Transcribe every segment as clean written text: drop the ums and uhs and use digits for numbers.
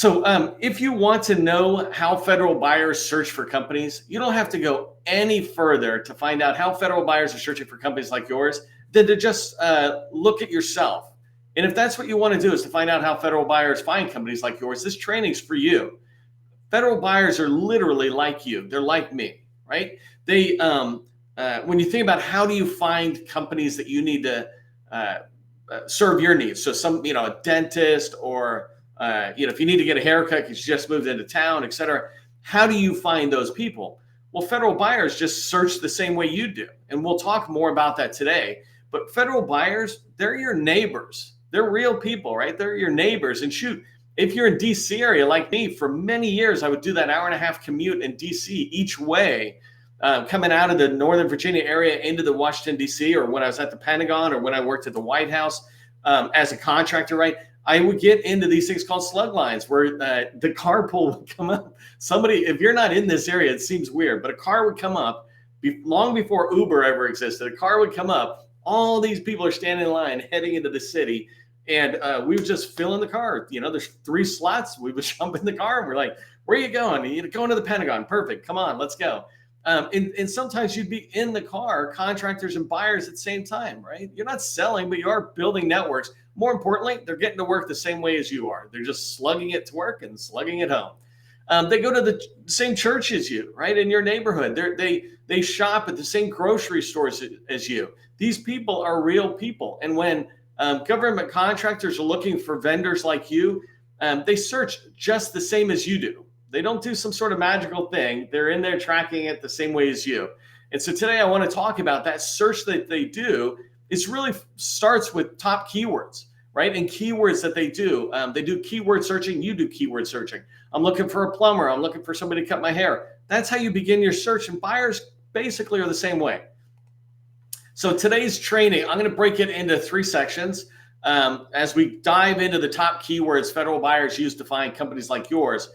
If you want to know how federal buyers search for companies, you don't have to go any further to find out how federal buyers are searching for companies like yours than to just look at yourself. And if that's what you want to do, is to find out how federal buyers find companies like yours, this training's for you. Federal buyers are literally like you. They're like me, right? When you think about how do you find companies that you need to serve your needs, so a dentist or if you need to get a haircut because you just moved into town, et cetera, how do you find those people? Well, federal buyers just search the same way you do, and we'll talk more about that today. But federal buyers, they're your neighbors. They're real people, right? They're your neighbors. And shoot, if you're in DC area like me, for many years, I would do that hour and a half commute in DC each way, coming out of the Northern Virginia area into the Washington, DC, or when I was at the Pentagon or when I worked at the White House as a contractor, right? I would get into these things called slug lines where the carpool would come up. Somebody, if you're not in this area, it seems weird, but a car would come up long before Uber ever existed. A car would come up. All these people are standing in line heading into the city. And we would just fill in the car. There's 3 slots. We would jump in the car and we're like, where are you going? You're going to the Pentagon. Perfect. Come on, let's go. And sometimes you'd be in the car, contractors and buyers at the same time, right? You're not selling, but you are building networks. More importantly, they're getting to work the same way as you are. They're just slugging it to work and slugging it home. They go to the same church as you, right? In your neighborhood. They shop at the same grocery stores as you. These people are real people. And when government contractors are looking for vendors like you, they search just the same as you do. They don't do some sort of magical thing. They're in there tracking it the same way as you. And so today I want to talk about that search that they do. It really starts with top keywords, right? And keywords that they do keyword searching. You do keyword searching. I'm looking for a plumber. I'm looking for somebody to cut my hair. That's how you begin your search. And buyers basically are the same way. So today's training, I'm going to break it into 3 sections as we dive into the top keywords federal buyers use to find companies like yours.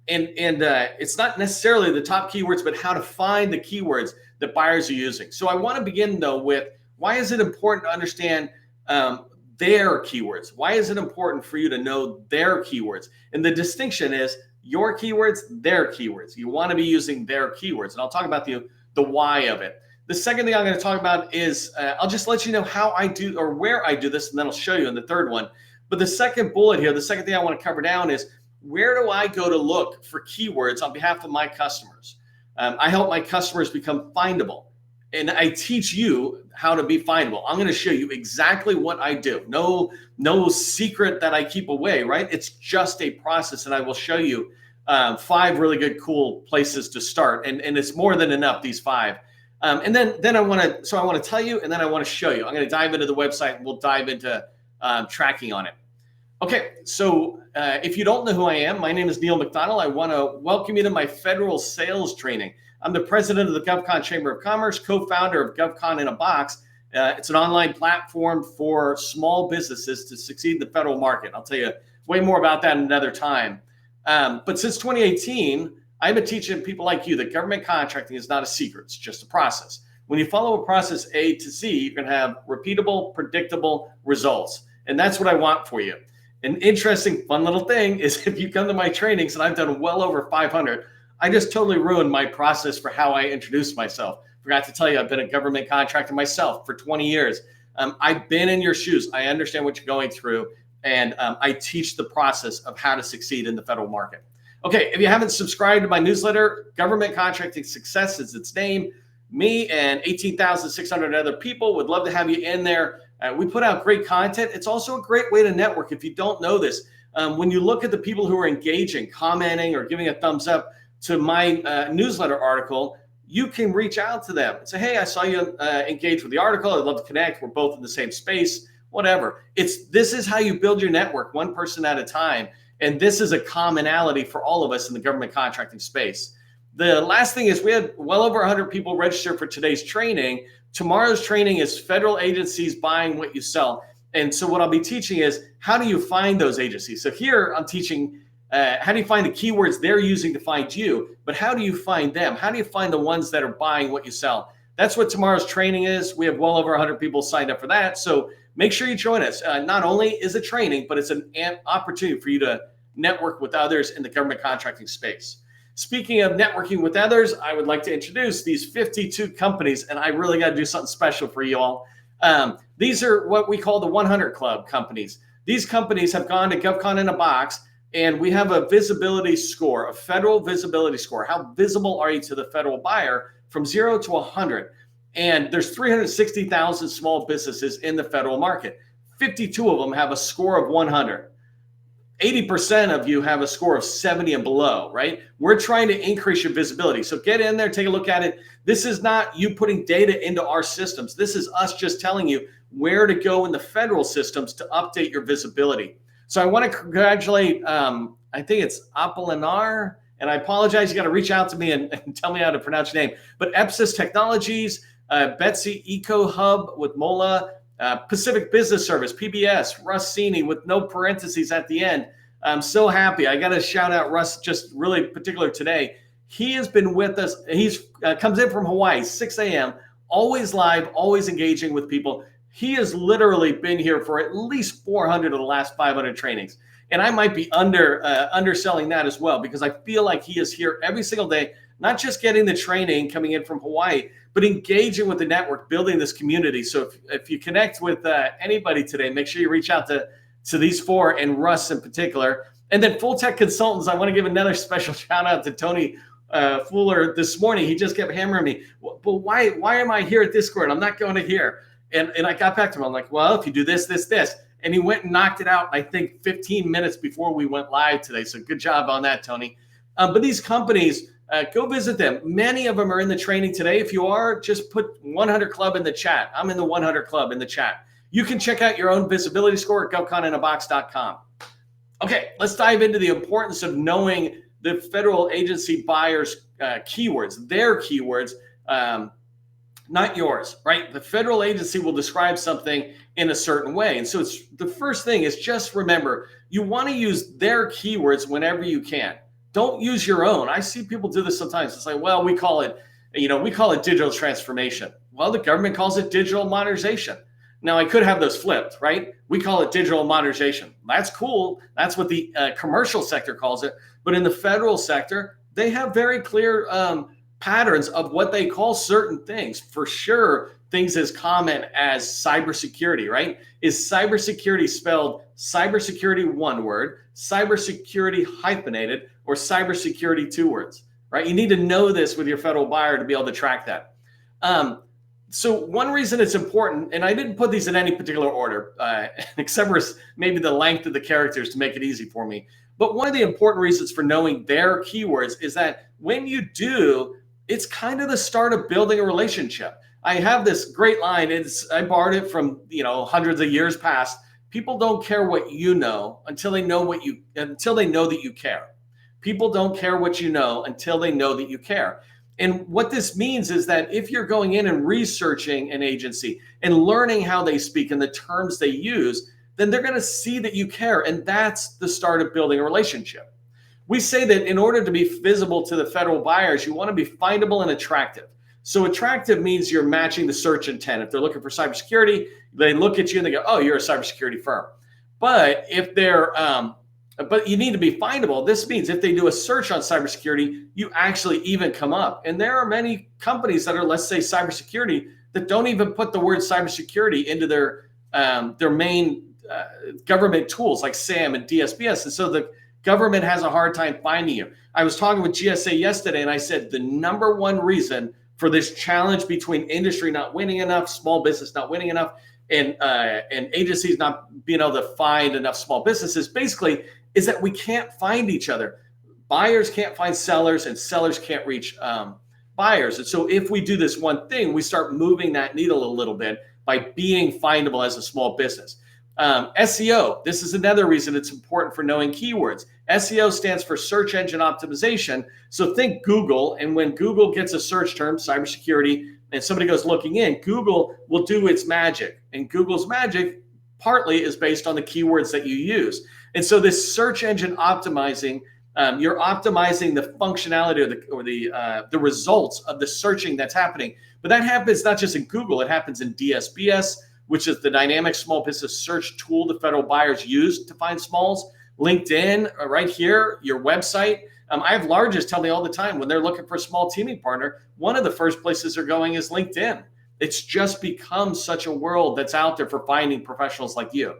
It's not necessarily the top keywords, but how to find the keywords that buyers are using. So I want to begin, though, with why is it important to understand their keywords? Why is it important for you to know their keywords? And the distinction is your keywords, their keywords. You want to be using their keywords. And I'll talk about the why of it. The second thing I'm going to talk about is I'll just let you know how I do or where I do this, and then I'll show you in the third one. But the second bullet here, the second thing I want to cover down is where do I go to look for keywords on behalf of my customers? I help my customers become findable, and I teach you how to be findable. I'm going to show you exactly what I do. No secret that I keep away, right? It's just a process, and I will show you 5 really good, cool places to start, and it's more than enough, these 5. And then I want to tell you, and then I want to show you. I'm going to dive into the website, and we'll dive into tracking on it. Okay, so if you don't know who I am, my name is Neil McDonald. I want to welcome you to my federal sales training. I'm the president of the GovCon Chamber of Commerce, co-founder of GovCon in a Box. It's an online platform for small businesses to succeed in the federal market. I'll tell you way more about that another time. But since 2018, I've been teaching people like you that government contracting is not a secret. It's just a process. When you follow a process A to Z, you can have repeatable, predictable results. And that's what I want for you. An interesting, fun little thing is if you come to my trainings, and I've done well over 500, I just totally ruined my process for how I introduce myself. Forgot to tell you, I've been a government contractor myself for 20 years. I've been in your shoes. I understand what you're going through, and I teach the process of how to succeed in the federal market. Okay, if you haven't subscribed to my newsletter, Government Contracting Success is its name. Me and 18,600 other people would love to have you in there. We put out great content. It's also a great way to network. If you don't know this, when you look at the people who are engaging, commenting, or giving a thumbs up to my newsletter article, you can reach out to them and say, hey, I saw you engage with the article. I'd love to connect. We're both in the same space, whatever. This is how you build your network, one person at a time. And this is a commonality for all of us in the government contracting space. The last thing is we had well over 100 people register for today's training. Tomorrow's training is federal agencies buying what you sell. And so what I'll be teaching is how do you find those agencies? So here I'm teaching how do you find the keywords they're using to find you, but how do you find them? How do you find the ones that are buying what you sell? That's what tomorrow's training is. We have well over 100 people signed up for that. So make sure you join us. Not only is it training, but it's an opportunity for you to network with others in the government contracting space. Speaking of networking with others, I would like to introduce these 52 companies, and I really got to do something special for you all. These are what we call the 100 Club companies. These companies have gone to GovCon in a Box, and we have a visibility score, a federal visibility score. How visible are you to the federal buyer from 0 to 100? And there's 360,000 small businesses in the federal market. 52 of them have a score of 100. 80% of you have a score of 70 and below, right? We're trying to increase your visibility. So get in there, take a look at it. This is not you putting data into our systems. This is us just telling you where to go in the federal systems to update your visibility. So I want to congratulate, I think it's Apolinar, and I apologize, you got to reach out to me and tell me how to pronounce your name. But Epsis Technologies, Betsy Eco Hub with Mola, Pacific Business Service, PBS, Russ Cini with no parentheses at the end. I'm so happy. I got to shout out Russ, just really particular today. He has been with us. He's comes in from Hawaii, 6 a.m., always live, always engaging with people. He has literally been here for at least 400 of the last 500 trainings. And I might be underselling that as well, because I feel like he is here every single day, not just getting the training coming in from Hawaii, but engaging with the network, building this community. So if you connect with anybody today, make sure you reach out to these four and Russ in particular. And then Full Tech Consultants, I want to give another special shout out to Tony Fuller this morning. He just kept hammering me. But why am I here at Discord? I'm not going to here. And I got back to him. I'm like, well, if you do this, this, this. And he went and knocked it out, I think, 15 minutes before we went live today. So good job on that, Tony. But these companies, go visit them. Many of them are in the training today. If you are, just put 100 Club in the chat. I'm in the 100 Club in the chat. You can check out your own visibility score at govconinabox.com. Okay, let's dive into the importance of knowing the federal agency buyers' keywords, their keywords, not yours, right? The federal agency will describe something in a certain way. And so it's the first thing is just remember, you want to use their keywords whenever you can. Don't use your own. I see people do this sometimes. It's like, well, we call it digital transformation. Well, the government calls it digital modernization. Now, I could have those flipped, right? We call it digital modernization. That's cool. That's what the commercial sector calls it. But in the federal sector, they have very clear patterns of what they call certain things. For sure, things as common as cybersecurity, right? Is cybersecurity spelled cybersecurity one word, cybersecurity hyphenated, or cybersecurity two words, right? You need to know this with your federal buyer to be able to track that. So one reason it's important, and I didn't put these in any particular order, except for maybe the length of the characters to make it easy for me. But one of the important reasons for knowing their keywords is that when you do, it's kind of the start of building a relationship. I have this great line. I borrowed it from hundreds of years past. People don't care what you know until they know that you care. People don't care what you know until they know that you care. And what this means is that if you're going in and researching an agency and learning how they speak and the terms they use, then they're going to see that you care. And that's the start of building a relationship. We say that in order to be visible to the federal buyers, you want to be findable and attractive. So attractive means you're matching the search intent. If they're looking for cybersecurity, they look at you and they go, oh, you're a cybersecurity firm. But if they're but you need to be findable. This means if they do a search on cybersecurity, you actually even come up. And there are many companies that are, let's say, cybersecurity that don't even put the word cybersecurity into their main government tools like SAM and DSBS. And so the government has a hard time finding you. I was talking with GSA yesterday, and I said the number one reason for this challenge between industry not winning enough, small business not winning enough, and agencies not being able to find enough small businesses, basically, is that we can't find each other. Buyers can't find sellers, and sellers can't reach buyers. And so if we do this one thing, we start moving that needle a little bit by being findable as a small business. SEO, this is another reason it's important for knowing keywords. SEO stands for search engine optimization. So think Google, and when Google gets a search term, cybersecurity, and somebody goes looking in, Google will do its magic. And Google's magic partly is based on the keywords that you use. And so this search engine optimizing, you're optimizing the functionality or the results of the searching that's happening. But that happens not just in Google, it happens in DSBS, which is the dynamic small business search tool the federal buyers use to find smalls. LinkedIn, right here, your website. I have largest tell me all the time when they're looking for a small teaming partner, one of the first places they're going is LinkedIn. It's just become such a world that's out there for finding professionals like you.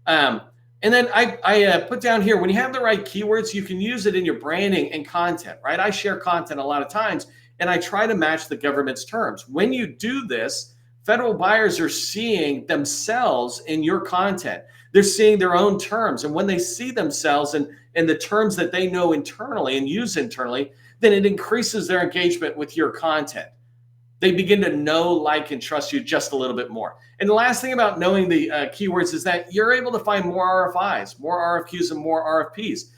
And then I put down here, when you have the right keywords, you can use it in your branding and content, right? I share content a lot of times, and I try to match the government's terms. When you do this, federal buyers are seeing themselves in your content. They're seeing their own terms. And when they see themselves and the terms that they know internally and use internally, then it increases their engagement with your content. They begin to know, like, and trust you just a little bit more. And the last thing about knowing the keywords is that you're able to find more RFIs, more RFQs, and more RFPs.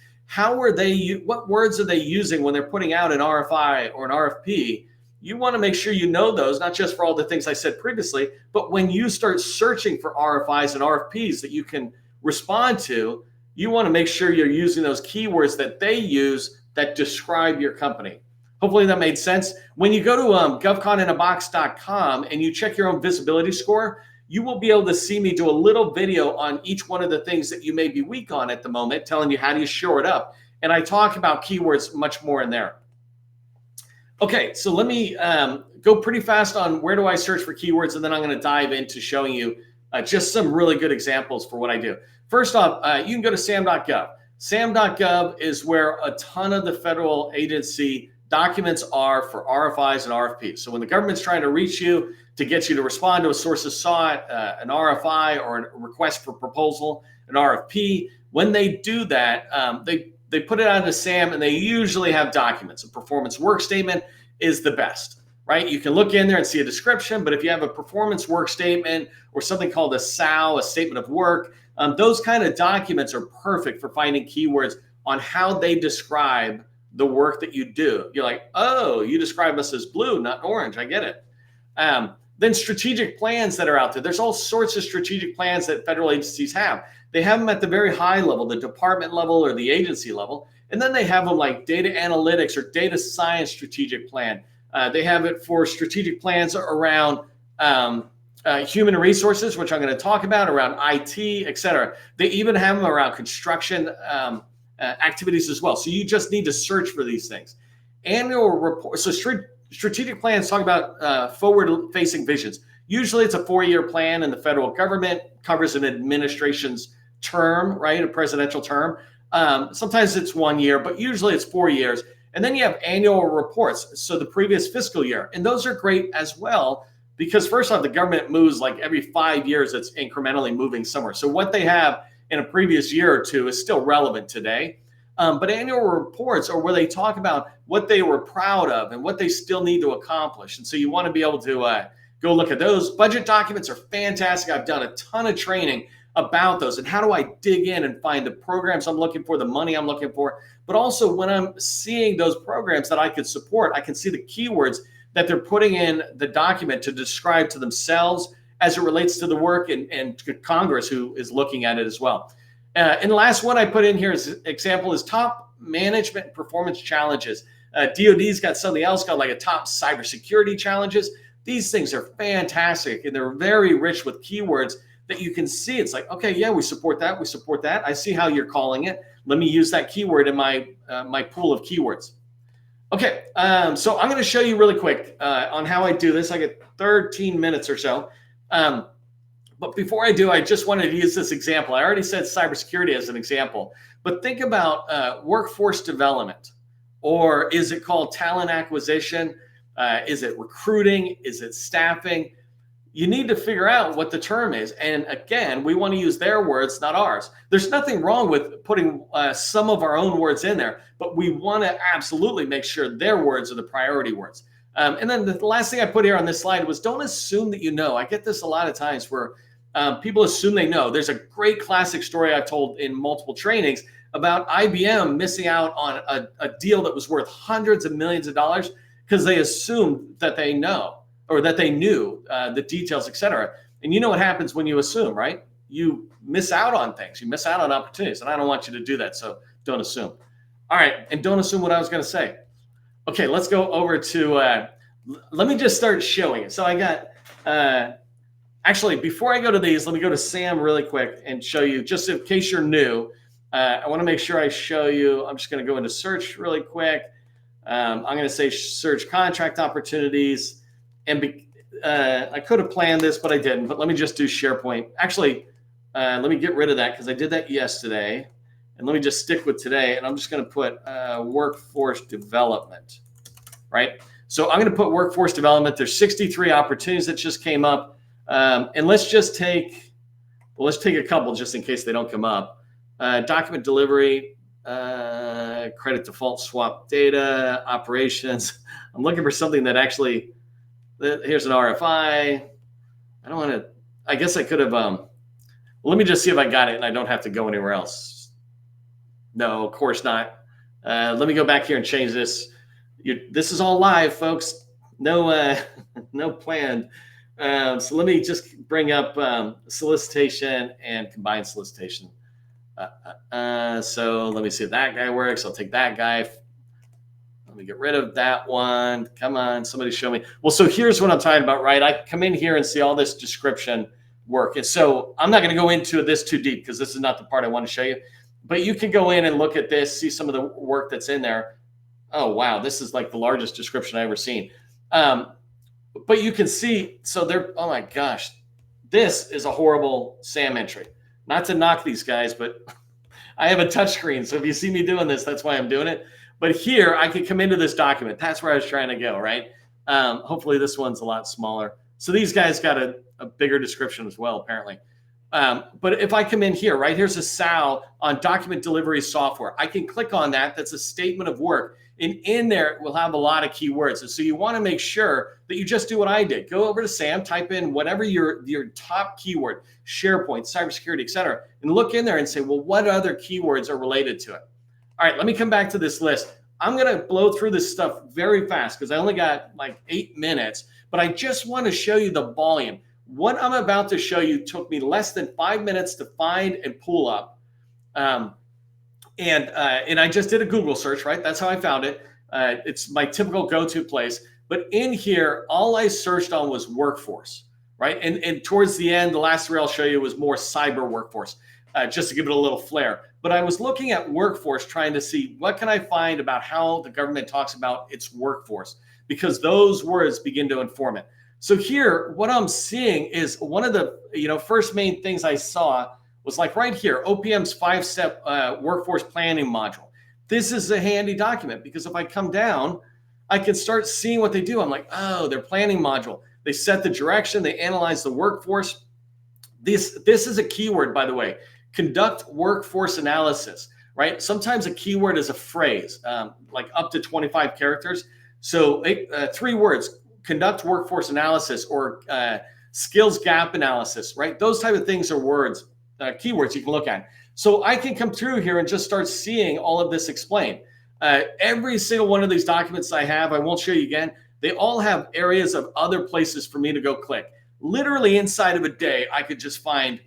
What words are they using when they're putting out an RFI or an RFP? You want to make sure you know those, not just for all the things I said previously, but when you start searching for RFIs and RFPs that you can respond to, you want to make sure you're using those keywords that they use that describe your company. Hopefully that made sense. When you go to govconinAbox.com and you check your own visibility score, you will be able to see me do a little video on each one of the things that you may be weak on at the moment, telling you how do you shore it up. And I talk about keywords much more in there. Okay, so let me go pretty fast on where do I search for keywords, and then I'm going to dive into showing you just some really good examples for what I do. First off, you can go to sam.gov. Sam.gov is where a ton of the federal agency documents are for RFIs and RFPs. So when the government's trying to reach you to get you to respond to a sources sought, an RFI or a request for proposal, an RFP, when they do that, they put it onto SAM, and they usually have documents. A performance work statement is the best, right? You can look in there and see a description, but if you have a performance work statement or something called a SOW, a statement of work, those kind of documents are perfect for finding keywords on how they describe the work that you do. You're like, oh, you describe us as blue, not orange. I get it. Then strategic plans that are out there. There's all sorts of strategic plans that federal agencies have. They have them at the very high level, the department level or the agency level. And then they have them like data analytics or data science strategic plan. They have it for strategic plans around human resources, which I'm going to talk about, around IT, et cetera. They even have them around construction activities as well. So you just need to search for these things. Annual report. So strategic plans talk about forward-facing visions. Usually it's a 4-year plan, and the federal government covers an administration's term, right? A presidential term. Sometimes it's 1 year, but usually it's 4 years. And then you have annual reports. So the previous fiscal year. And those are great as well, because first off, the government moves like every 5 years, it's incrementally moving somewhere. So what they have in a previous year or two is still relevant today. But annual reports are where they talk about what they were proud of and what they still need to accomplish. And so you want to be able to go look at those. Budget documents are fantastic. I've done a ton of training about those and how do I dig in and find the programs I'm looking for, the money I'm looking for. But also when I'm seeing those programs that I could support, I can see the keywords that they're putting in the document to describe to themselves as it relates to the work and to Congress, who is looking at it as well. And the last one I put in here as an example is top management performance challenges. DOD's got something else called like a top cybersecurity challenges. These things are fantastic, and they're very rich with keywords that you can see. It's like, okay, yeah, we support that. We support that. I see how you're calling it. Let me use that keyword in my my pool of keywords. Okay, so I'm going to show you really quick on how I do this. I get 13 minutes or so. But before I do, I just wanted to use this example. I already said cybersecurity as an example, but think about workforce development, or is it called talent acquisition? Is it recruiting? Is it staffing? You need to figure out what the term is. And again, we want to use their words, not ours. There's nothing wrong with putting some of our own words in there, but we want to absolutely make sure their words are the priority words. And then the last thing I put here on this slide was don't assume that you know. I get this a lot of times where people assume they know. There's a great classic story I've told in multiple trainings about IBM missing out on a deal that was worth hundreds of millions of dollars because they assumed that they know or that they knew the details, et cetera. And you know what happens when you assume, right? You miss out on things. You miss out on opportunities. And I don't want you to do that. So don't assume. All right. And don't assume what I was going to say. Okay, let's go over to, let me just start showing it. So I got, actually, before I go to these, let me go to Sam really quick and show you, just in case you're new, I want to make sure I show you. I'm just going to go into search really quick. I'm going to say search contract opportunities. And I could have planned this, but I didn't. But let me just do SharePoint. Actually, let me get rid of that because I did that yesterday. And let me just stick with today. And I'm just going to put workforce development, right? So I'm going to put workforce development. There's 63 opportunities that just came up. And let's just take, well, let's take a couple just in case they don't come up. Document delivery, credit default swap data, operations. I'm looking for something that actually, here's an RFI. I don't want to, I guess I could have, well, let me just see if I got it and I don't have to go anywhere else. No, of course not. Let me go back here and change this. This is all live, folks. No, no planned. So let me just bring up solicitation and combined solicitation. So let me see if that guy works. I'll take that guy. Let me get rid of that one. Come on, somebody show me. Well, so here's what I'm talking about, right? I come in here and see all this description work. And so I'm not going to go into this too deep because this is not the part I want to show you. But you can go in and look at this, see some of the work that's in there. Oh, wow. This is like the largest description I've ever seen. But you can see, so they're, oh my gosh, this is a horrible SAM entry. Not to knock these guys, but I have a touch screen. So if you see me doing this, that's why I'm doing it. But here I can come into this document. That's where I was trying to go, right? Hopefully this one's a lot smaller. So these guys got a bigger description as well, apparently. But if I come in here, right, here's a SAL on document delivery software. I can click on that. That's a statement of work. And in there, we'll have a lot of keywords. And so you want to make sure that you just do what I did. Go over to SAM, type in whatever your top keyword, SharePoint, cybersecurity, et cetera, and look in there and say, well, what other keywords are related to it? All right, let me come back to this list. I'm going to blow through this stuff very fast because I only got like 8 minutes, but I just want to show you the volume. What I'm about to show you took me less than 5 minutes to find and pull up. And I just did a Google search, right? That's how I found it. It's my typical go-to place. But in here, all I searched on was workforce, right? And towards the end, the last three I'll show you was more cyber workforce, just to give it a little flair. But I was looking at workforce, trying to see what can I find about how the government talks about its workforce, because those words begin to inform it. So here, what I'm seeing is one of the first main things I saw was like right here, OPM's 5-step workforce planning module. This is a handy document because if I come down, I can start seeing what they do. I'm like, oh, their planning module. They set the direction, they analyze the workforce. This is a keyword, by the way, conduct workforce analysis, right? Sometimes a keyword is a phrase, like up to 25 characters. So 3 words, conduct workforce analysis or skills gap analysis, right? Those type of things are words. Keywords you can look at. So I can come through here and just start seeing all of this explained. Every single one of these documents I have, I won't show you again, they all have areas of other places for me to go click. Literally inside of a day, I could just find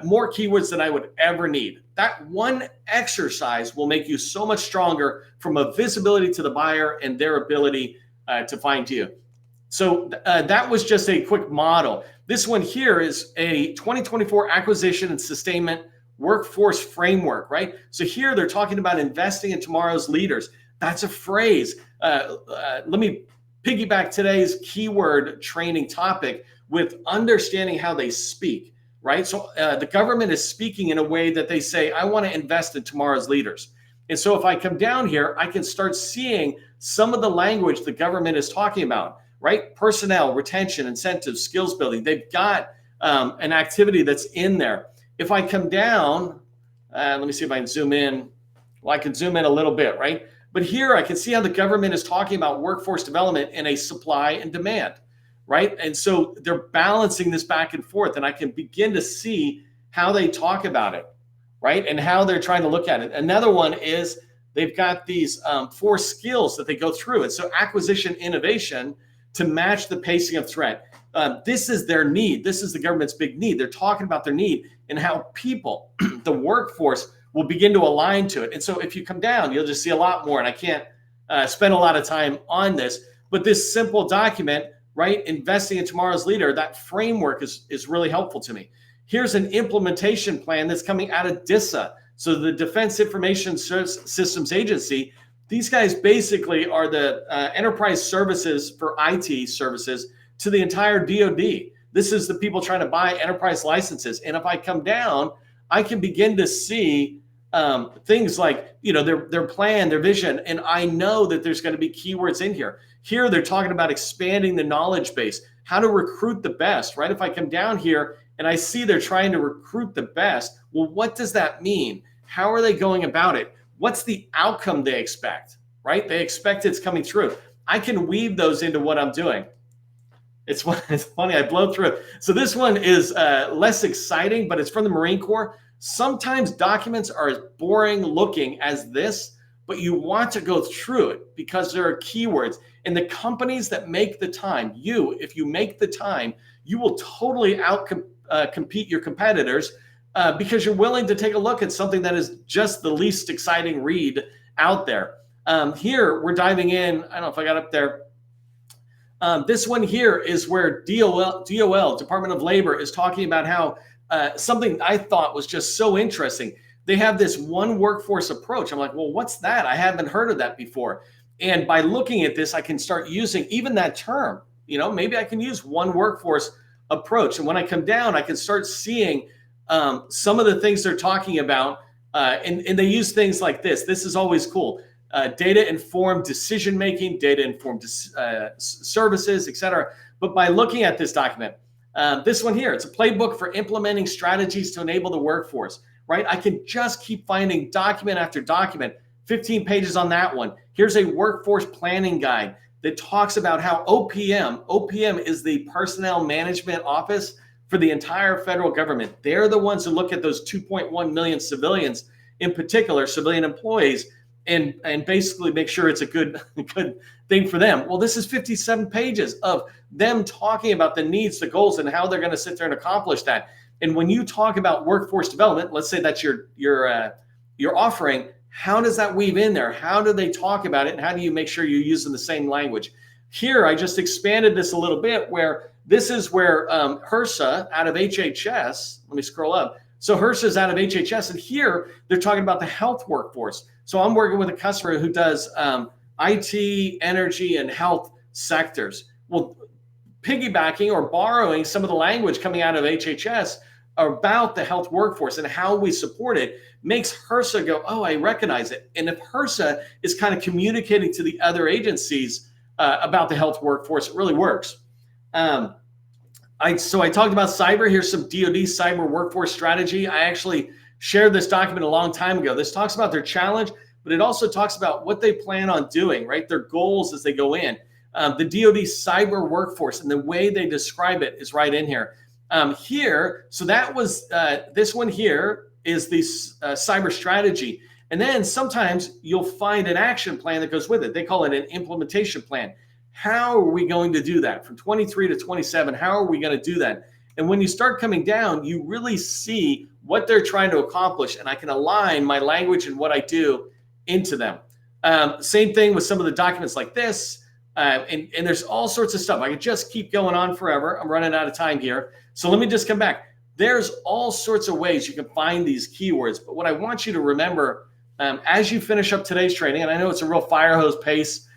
more keywords than I would ever need. That one exercise will make you so much stronger from a visibility to the buyer and their ability to find you. So that was just a quick model. This one here is a 2024 acquisition and sustainment workforce framework, right? So here they're talking about investing in tomorrow's leaders. That's a phrase. Let me piggyback today's keyword training topic with understanding how they speak, right? So the government is speaking in a way that they say, I want to invest in tomorrow's leaders. And so if I come down here, I can start seeing some of the language the government is talking about, right? Personnel, retention, incentives, skills building. They've got an activity that's in there. If I come down, let me see if I can zoom in. Well, I can zoom in a little bit, right? But here I can see how the government is talking about workforce development in a supply and demand, right? And so they're balancing this back and forth, and I can begin to see how they talk about it, right? And how they're trying to look at it. Another one is they've got these 4 skills that they go through. And so acquisition innovation to match the pacing of threat. This is their need. This is the government's big need. They're talking about their need and how people, the workforce, will begin to align to it. And so if you come down, you'll just see a lot more. And I can't spend a lot of time on this, but this simple document, right? Investing in tomorrow's leader, that framework is really helpful to me. Here's an implementation plan that's coming out of DISA. So the Defense Information Systems Agency, these guys basically are the enterprise services for IT services to the entire DoD. This is the people trying to buy enterprise licenses. And if I come down, I can begin to see things like, their plan, their vision, and I know that there's going to be keywords in here. Here, they're talking about expanding the knowledge base, how to recruit the best, right? If I come down here and I see they're trying to recruit the best, well, what does that mean? How are they going about it? What's the outcome they expect, right? They expect it's coming through. I can weave those into what I'm doing. It's funny, I blow through it. So this one is less exciting, but it's from the Marine Corps. Sometimes documents are as boring looking as this, but you want to go through it because there are keywords. And the companies that make the time, if you make the time, you will totally compete your competitors because you're willing to take a look at something that is just the least exciting read out there. Here, we're diving in. I don't know if I got up there. This one here is where DOL, Department of Labor, is talking about how something I thought was just so interesting. They have this one workforce approach. I'm like, well, what's that? I haven't heard of that before. And by looking at this, I can start using even that term. Maybe I can use one workforce approach. And when I come down, I can start seeing some of the things they're talking about. And they use things like this. This is always cool. Data-informed decision-making, data-informed services, et cetera. But by looking at this document, this one here, it's a playbook for implementing strategies to enable the workforce, right? I can just keep finding document after document, 15 pages on that one. Here's a workforce planning guide that talks about how OPM is the Personnel Management Office for the entire federal government. They're the ones who look at those 2.1 million civilians, in particular, civilian employees, and basically make sure it's a good thing for them. Well, this is 57 pages of them talking about the needs, the goals, and how they're going to sit there and accomplish that. And when you talk about workforce development, let's say that's your offering, how does that weave in there? How do they talk about it? And how do you make sure you're using the same language? Here, I just expanded this a little bit where this is where HRSA out of HHS, let me scroll up. So HRSA is out of HHS, and here they're talking about the health workforce. So I'm working with a customer who does IT, energy, and health sectors. Well, piggybacking or borrowing some of the language coming out of HHS about the health workforce and how we support it makes HRSA go, oh, I recognize it. And if HRSA is kind of communicating to the other agencies about the health workforce, it really works. So I talked about cyber. Here's some DoD cyber workforce strategy. I actually shared this document a long time ago. This talks about their challenge, but it also talks about what they plan on doing, right? Their goals as they go in. The DoD cyber workforce and the way they describe it is right in here. So that was this one here is the cyber strategy. And then sometimes you'll find an action plan that goes with it. They call it an implementation plan. How are we going to do that? From 23 to 27, how are we going to do that? And when you start coming down, you really see what they're trying to accomplish, and I can align my language and what I do into them. Same thing with some of the documents like this, and there's all sorts of stuff. I could just keep going on forever. I'm running out of time here. So let me just come back. There's all sorts of ways you can find these keywords, but what I want you to remember as you finish up today's training, and I know it's a real fire hose pace,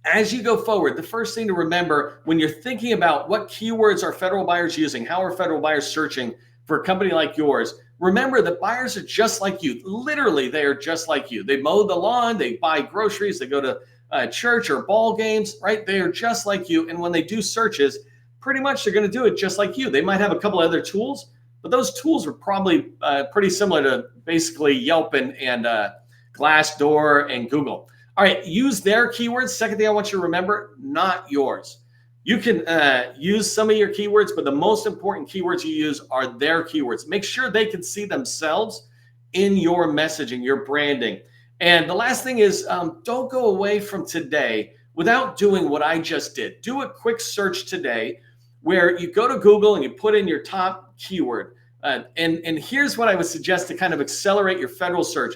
as you go forward, the first thing to remember when you're thinking about what keywords are federal buyers using, how are federal buyers searching for a company like yours, remember that buyers are just like you. Literally, they are just like you. They mow the lawn, they buy groceries, they go to church or ball games, right? They are just like you. And when they do searches, pretty much they're going to do it just like you. They might have a couple other tools, but those tools are probably pretty similar to basically Yelp and Glassdoor and Google. All right, use their keywords. Second thing I want you to remember, not yours. You can use some of your keywords, but the most important keywords you use are their keywords. Make sure they can see themselves in your messaging, your branding. And the last thing is don't go away from today without doing what I just did. Do a quick search today where you go to Google and you put in your top keyword. And here's what I would suggest to kind of accelerate your federal search.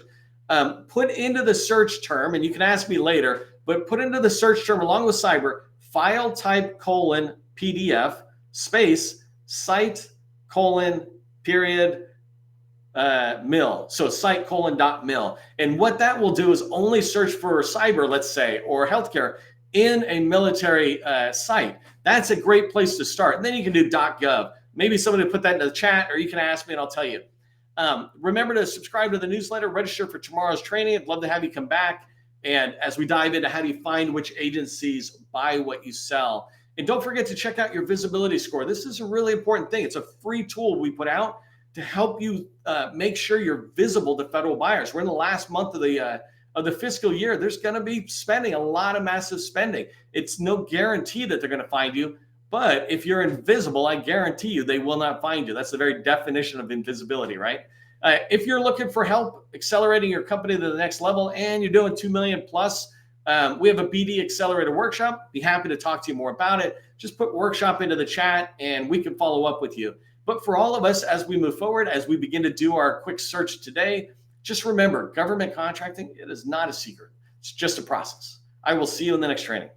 Put into the search term, and you can ask me later, but put into the search term along with cyber, file type : PDF space site : period mil. So site:/.mil. And what that will do is only search for cyber, let's say, or healthcare in a military site. That's a great place to start. And then you can do .gov. Maybe somebody put that in the chat, or you can ask me and I'll tell you. Remember to subscribe to the newsletter, register for tomorrow's training. I'd love to have you come back. And as we dive into how do you find which agencies buy what you sell. And don't forget to check out your visibility score. This is a really important thing. It's a free tool we put out to help you make sure you're visible to federal buyers. We're in the last month of the fiscal year. There's going to be spending, a lot of massive spending. It's no guarantee that they're going to find you. But if you're invisible, I guarantee you they will not find you. That's the very definition of invisibility, right? If you're looking for help accelerating your company to the next level and you're doing 2 million plus, we have a BD Accelerator workshop. Be happy to talk to you more about it. Just put workshop into the chat and we can follow up with you. But for all of us, as we move forward, as we begin to do our quick search today, just remember, government contracting, it is not a secret. It's just a process. I will see you in the next training.